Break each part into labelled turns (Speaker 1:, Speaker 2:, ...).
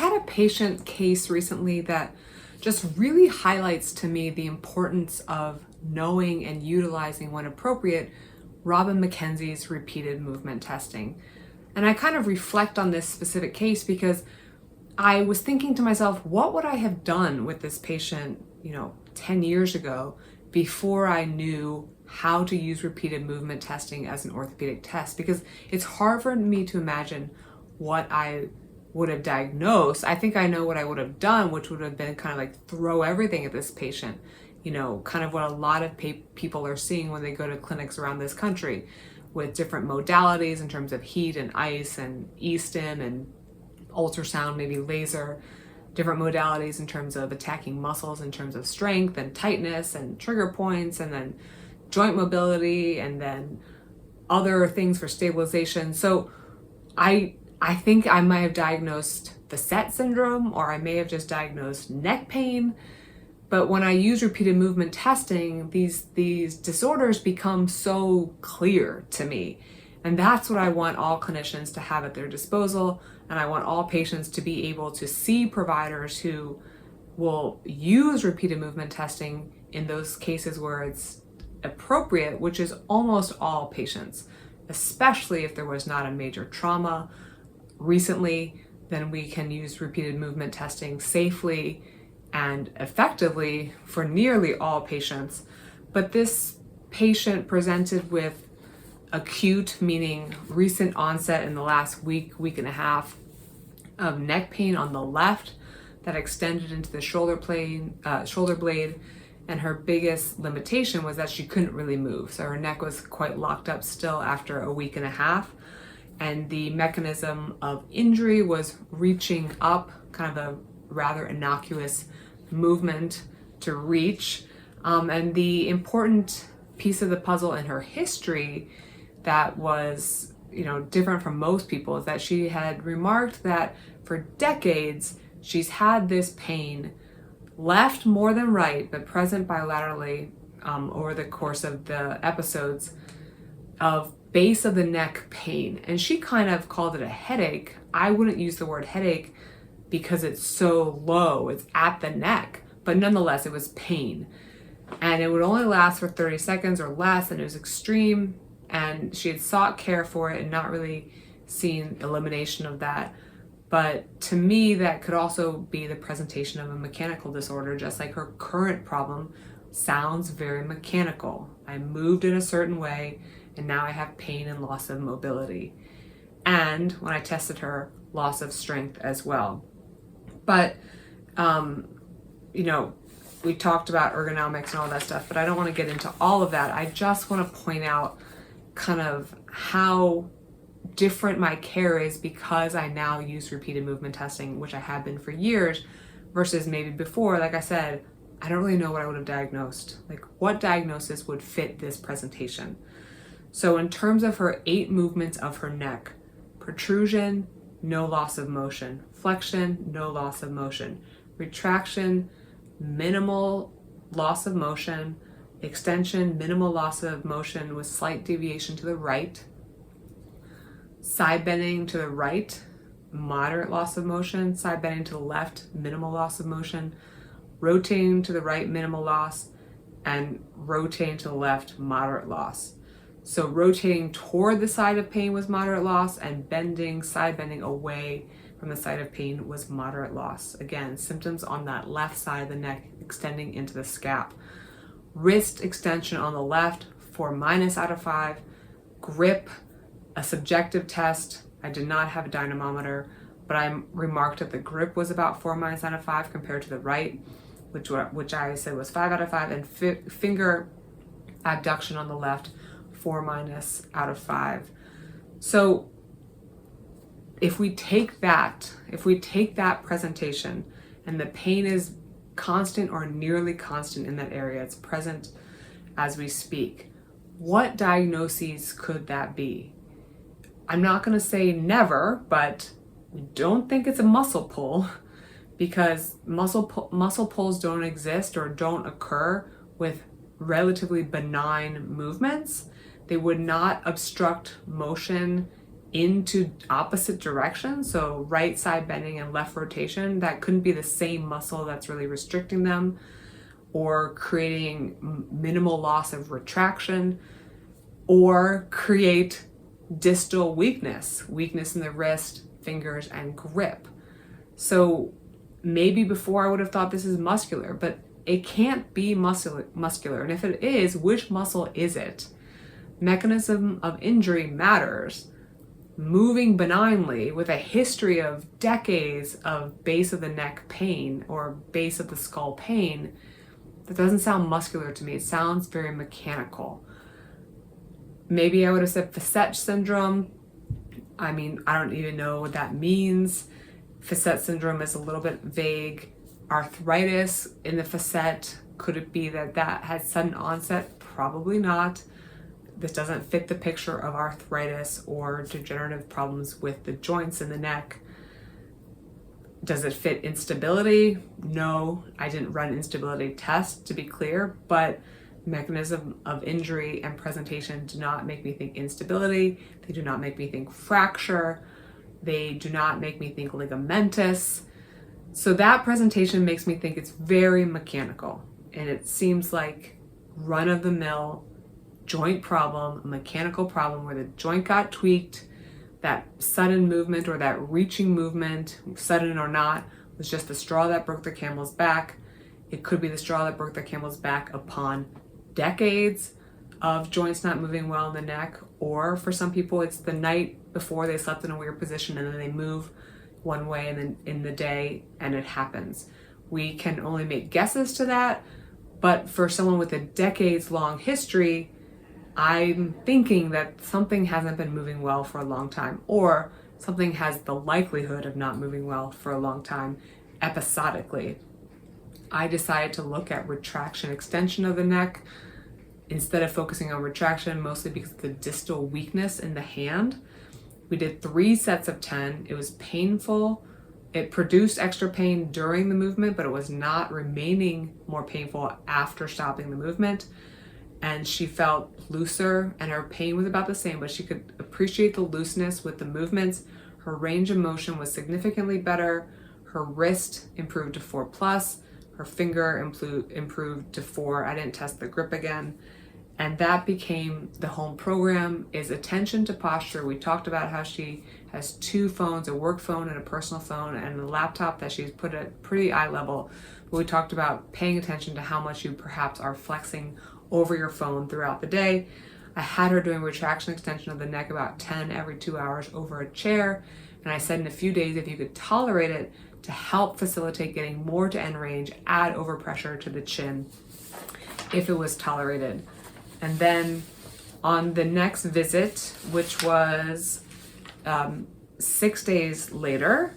Speaker 1: had a patient case recently that just really highlights to me the importance of knowing and utilizing, when appropriate, Robin McKenzie's repeated movement testing. And I kind of reflect on this specific case because I was thinking to myself, what would I have done with this patient, 10 years ago, before I knew how to use repeated movement testing as an orthopedic test? Because it's hard for me to imagine what I would have diagnosed. I think I know what I would have done, which would have been kind of like throw everything at this patient, kind of what a lot of people are seeing when they go to clinics around this country with different modalities in terms of heat and ice and e-stim and ultrasound, maybe laser, different modalities in terms of attacking muscles in terms of strength and tightness and trigger points, and then joint mobility, and then other things for stabilization. So I think I might have diagnosed Facet syndrome, or I may have just diagnosed neck pain. But when I use repeated movement testing, these disorders become so clear to me. And that's what I want all clinicians to have at their disposal. And I want all patients to be able to see providers who will use repeated movement testing in those cases where it's appropriate, which is almost all patients, especially if there was not a major trauma recently. Then we can use repeated movement testing safely and effectively for nearly all patients. But this patient presented with acute, meaning recent onset in the last week and a half, of neck pain on the left that extended into the shoulder blade, and her biggest limitation was that she couldn't really move. So her neck was quite locked up still after a week and a half. And the mechanism of injury was reaching up, kind of a rather innocuous movement to reach. And the important piece of the puzzle in her history that was, different from most people is that she had remarked that for decades she's had this pain, left more than right, but present bilaterally over the course of the episodes, of base of the neck pain. And she kind of called it a headache. I wouldn't use the word headache because it's so low, it's at the neck, but nonetheless it was pain. And it would only last for 30 seconds or less, and it was extreme, and she had sought care for it and not really seen elimination of that. But to me, that could also be the presentation of a mechanical disorder, just like her current problem sounds very mechanical. I moved in a certain way, and now I have pain and loss of mobility. And when I tested her, loss of strength as well. But, we talked about ergonomics and all that stuff, but I don't want to get into all of that. I just want to point out kind of how different my care is because I now use repeated movement testing, which I have been for years, versus maybe before. Like I said, I don't really know what I would have diagnosed. Like, what diagnosis would fit this presentation? So in terms of her 8 movements of her neck: protrusion, no loss of motion; flexion, no loss of motion; retraction, minimal loss of motion; extension, minimal loss of motion with slight deviation to the right; side bending to the right, moderate loss of motion; side bending to the left, minimal loss of motion; rotating to the right, minimal loss; and rotating to the left, moderate loss. So rotating toward the side of pain was moderate loss, and side bending away from the side of pain was moderate loss. Again, symptoms on that left side of the neck extending into the scap. Wrist extension on the left, 4- out of 5. Grip, a subjective test. I did not have a dynamometer, but I remarked that the grip was about 4- out of 5 compared to the right, which I said was 5 out of 5, and finger abduction on the left, 4- out of 5. So if we take that presentation, and the pain is constant or nearly constant in that area, it's present as we speak, what diagnoses could that be? I'm not going to say never, but we don't think it's a muscle pull, because muscle pulls don't exist or don't occur with relatively benign movements. They would not obstruct motion into opposite directions, so right side bending and left rotation, that couldn't be the same muscle that's really restricting them or creating minimal loss of retraction, or create distal weakness in the wrist, fingers, and grip. So maybe before I would have thought this is muscular, but it can't be muscular. And if it is, which muscle is it? Mechanism of injury matters. Moving benignly with a history of decades of base of the neck pain or base of the skull pain, that doesn't sound muscular to me. It sounds very mechanical. Maybe I would have said facet syndrome. I mean, I don't even know what that means. Facet syndrome is a little bit vague. Arthritis in the facet, could it be that had sudden onset? Probably not. This doesn't fit the picture of arthritis or degenerative problems with the joints in the neck. Does it fit instability? No, I didn't run instability tests, to be clear, but mechanism of injury and presentation do not make me think instability. They do not make me think fracture. They do not make me think ligamentous. So that presentation makes me think it's very mechanical, and it seems like run-of-the-mill joint problem, a mechanical problem where the joint got tweaked. That sudden movement or that reaching movement, sudden or not, was just the straw that broke the camel's back. It could be the straw that broke the camel's back upon decades of joints not moving well in the neck, or for some people it's the night before they slept in a weird position and then they move one way and then in the day and it happens. We can only make guesses to that, but for someone with a decades long history, I'm thinking that something hasn't been moving well for a long time, or something has the likelihood of not moving well for a long time episodically. I decided to look at retraction extension of the neck instead of focusing on retraction, mostly because of the distal weakness in the hand. We did 3 sets of 10. It was painful. It produced extra pain during the movement, but it was not remaining more painful after stopping the movement. And she felt looser and her pain was about the same, but she could appreciate the looseness with the movements. Her range of motion was significantly better. Her wrist improved to 4+. Her finger improved to 4. I didn't test the grip again. And that became the home program, is attention to posture. We talked about how she has 2 phones, a work phone and a personal phone, and a laptop that she's put at pretty eye level. But we talked about paying attention to how much you perhaps are flexing over your phone throughout the day. I had her doing retraction extension of the neck about 10 every 2 hours over a chair. And I said in a few days, if you could tolerate it, to help facilitate getting more to end range, add overpressure to the chin if it was tolerated. And then on the next visit, which was 6 days later,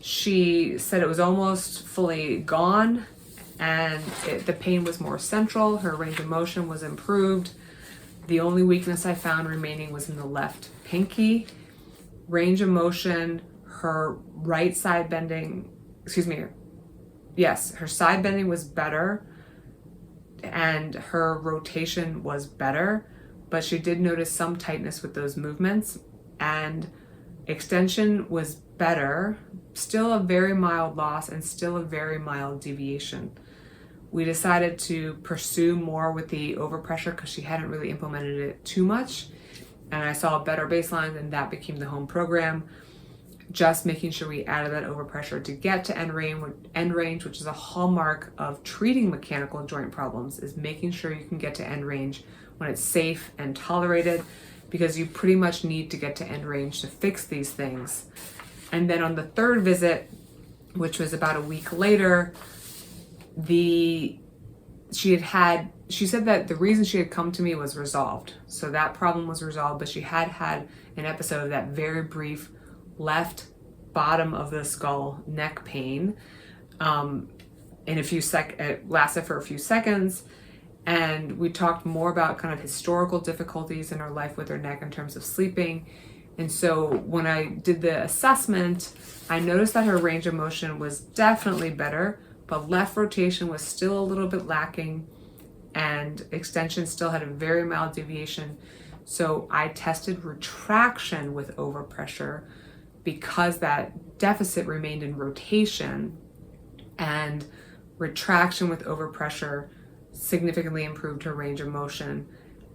Speaker 1: she said it was almost fully gone and the pain was more central. Her range of motion was improved. The only weakness I found remaining was in the left pinky. Range of motion, her right side bending, her side bending was better and her rotation was better, but she did notice some tightness with those movements, and extension was better, still a very mild loss and still a very mild deviation. We decided to pursue more with the overpressure because she hadn't really implemented it too much, and I saw a better baseline, and that became the home program. Just making sure we added that overpressure to get to end range, which is a hallmark of treating mechanical joint problems, is making sure you can get to end range when it's safe and tolerated, because you pretty much need to get to end range to fix these things. And then on the 3rd visit, which was about a week later, she said that the reason she had come to me was resolved. So that problem was resolved, but she had had an episode of that very brief left bottom of the skull neck pain it lasted for a few seconds, and we talked more about kind of historical difficulties in her life with her neck in terms of sleeping. And so when I did the assessment, I noticed that her range of motion was definitely better, but left rotation was still a little bit lacking, and extension still had a very mild deviation. So I tested retraction with overpressure because that deficit remained in rotation, and retraction with overpressure significantly improved her range of motion.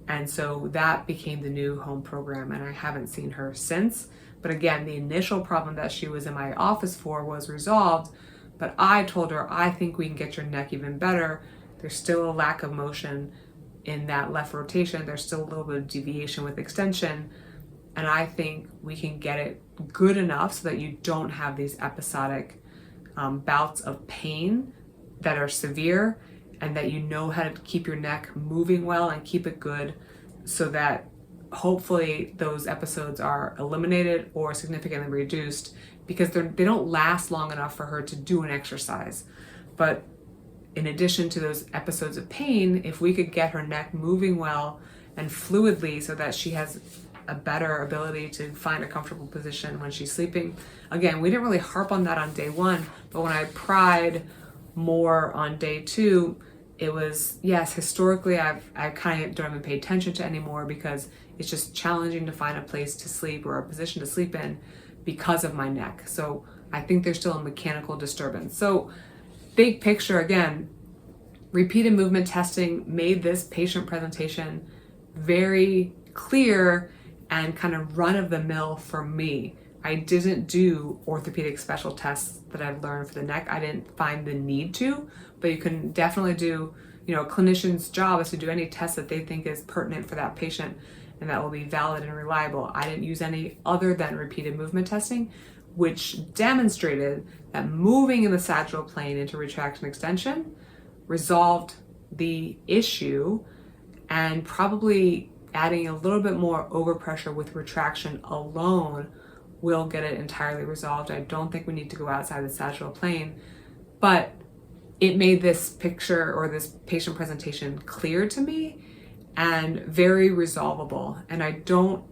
Speaker 1: And so that became the new home program, and I haven't seen her since. But again, the initial problem that she was in my office for was resolved, but I told her, I think we can get your neck even better. There's still a lack of motion in that left rotation. There's still a little bit of deviation with extension. And I think we can get it good enough so that you don't have these episodic bouts of pain that are severe, and that you know how to keep your neck moving well and keep it good, so that hopefully those episodes are eliminated or significantly reduced, because they don't last long enough for her to do an exercise. But in addition to those episodes of pain, if we could get her neck moving well and fluidly so that she has a better ability to find a comfortable position when she's sleeping. Again, we didn't really harp on that on day one, but when I pried more on day two, it was, yes, historically I kind of don't even pay attention to anymore, because it's just challenging to find a place to sleep or a position to sleep in because of my neck. So I think there's still a mechanical disturbance. So big picture, again, repeated movement testing made this patient presentation very clear and kind of run of the mill for me. I didn't do orthopedic special tests that I've learned for the neck. I didn't find the need to, but you can definitely do, a clinician's job is to do any test that they think is pertinent for that patient and that will be valid and reliable. I didn't use any other than repeated movement testing, which demonstrated that moving in the sagittal plane into retraction extension resolved the issue, and probably adding a little bit more overpressure with retraction alone will get it entirely resolved. I don't think we need to go outside the sagittal plane, but it made this picture or this patient presentation clear to me and very resolvable. And I don't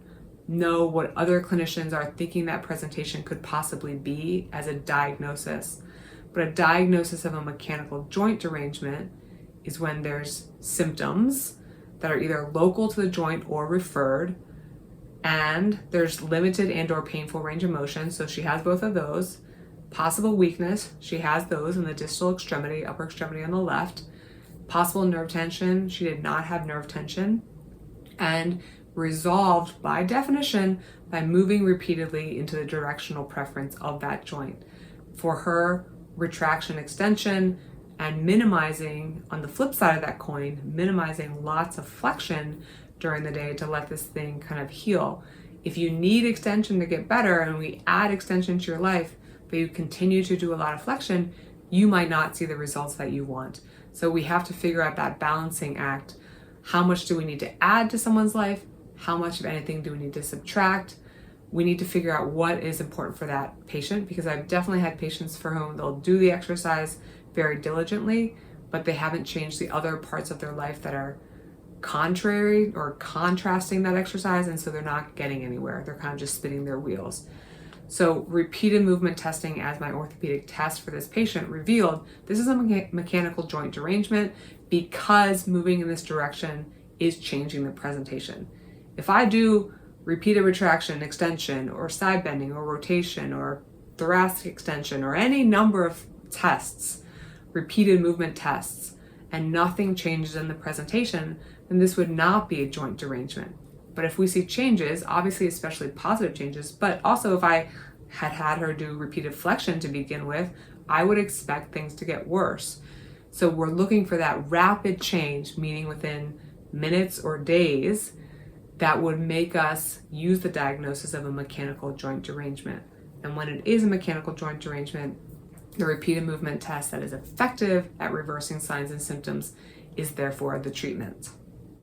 Speaker 1: know what other clinicians are thinking that presentation could possibly be as a diagnosis. But a diagnosis of a mechanical joint derangement is when there's symptoms that are either local to the joint or referred, and there's limited and or painful range of motion, so she has both of those. Possible weakness, she has those in the distal extremity, upper extremity on the left. Possible nerve tension, she did not have nerve tension, and resolved by definition by moving repeatedly into the directional preference of that joint. For her, retraction extension and minimizing, on the flip side of that coin, minimizing lots of flexion during the day to let this thing kind of heal. If you need extension to get better and we add extension to your life, but you continue to do a lot of flexion, you might not see the results that you want. So we have to figure out that balancing act. How much do we need to add to someone's life? How much of anything do we need to subtract? We need to figure out what is important for that patient, because I've definitely had patients for whom they'll do the exercise very diligently, but they haven't changed the other parts of their life that are contrary or contrasting that exercise, and so they're not getting anywhere. They're kind of just spinning their wheels. So repeated movement testing as my orthopedic test for this patient revealed this is a mechanical joint derangement, because moving in this direction is changing the presentation. If I do repeated retraction, extension, or side bending, or rotation, or thoracic extension, or any number of tests, repeated movement tests, and nothing changes in the presentation, then this would not be a joint derangement. But if we see changes, obviously especially positive changes, but also if I had her do repeated flexion to begin with, I would expect things to get worse. So we're looking for that rapid change, meaning within minutes or days, that would make us use the diagnosis of a mechanical joint derangement. And when it is a mechanical joint derangement, the repeated movement test that is effective at reversing signs and symptoms is therefore the treatment.